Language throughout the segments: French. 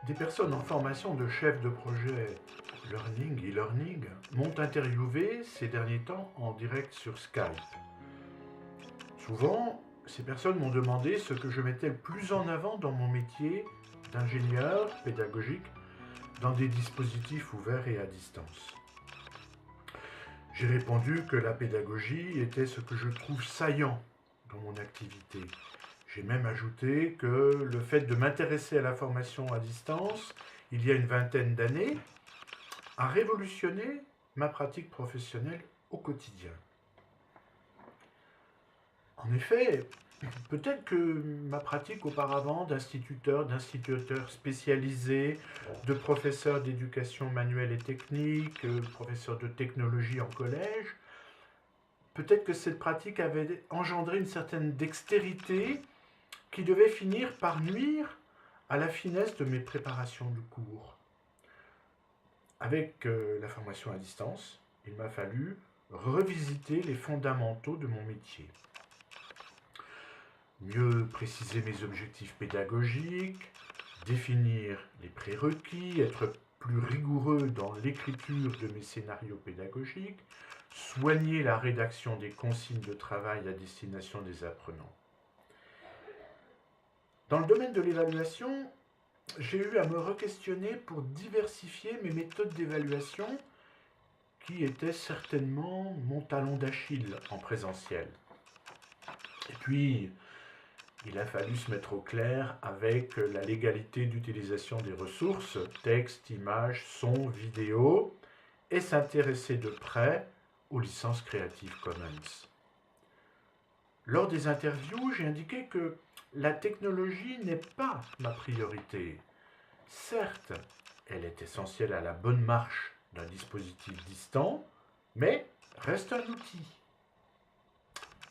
Des personnes en formation de chef de projet learning, e-learning, m'ont interviewé ces derniers temps en direct sur Skype. Souvent, ces personnes m'ont demandé ce que je mettais le plus en avant dans mon métier d'ingénieur pédagogique dans des dispositifs ouverts et à distance. J'ai répondu que la pédagogie était ce que je trouve saillant dans mon activité. J'ai même ajouté que le fait de m'intéresser à la formation à distance, il y a une vingtaine d'années, a révolutionné ma pratique professionnelle au quotidien. En effet, peut-être que ma pratique auparavant d'instituteur spécialisé, de professeur d'éducation manuelle et technique, professeur de technologie en collège, peut-être que cette pratique avait engendré une certaine dextérité qui devait finir par nuire à la finesse de mes préparations de cours. Avec la formation à distance, il m'a fallu revisiter les fondamentaux de mon métier. Mieux préciser mes objectifs pédagogiques, définir les prérequis, être plus rigoureux dans l'écriture de mes scénarios pédagogiques, soigner la rédaction des consignes de travail à destination des apprenants. Dans le domaine de l'évaluation, j'ai eu à me re-questionner pour diversifier mes méthodes d'évaluation qui étaient certainement mon talon d'Achille en présentiel. Et puis, il a fallu se mettre au clair avec la légalité d'utilisation des ressources, texte, images, son, vidéo, et s'intéresser de près aux licences Creative Commons. Lors des interviews, j'ai indiqué que la technologie n'est pas ma priorité. Certes, elle est essentielle à la bonne marche d'un dispositif distant, mais reste un outil.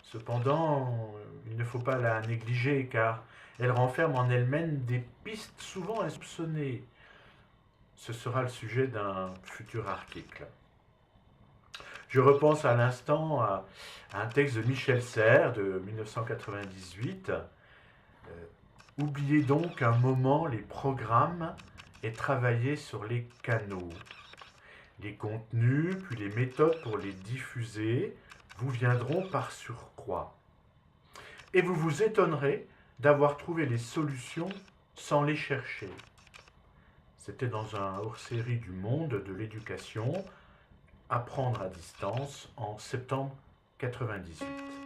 Cependant, il ne faut pas la négliger car elle renferme en elle-même des pistes souvent insoupçonnées. Ce sera le sujet d'un futur article. Je repense à l'instant à un texte de Michel Serres de 1998. Oubliez donc un moment les programmes et travaillez sur les canaux. Les contenus, puis les méthodes pour les diffuser vous viendront par surcroît. Et vous vous étonnerez d'avoir trouvé les solutions sans les chercher. C'était dans un hors-série du Monde de l'éducation, Apprendre à distance, en septembre 1998.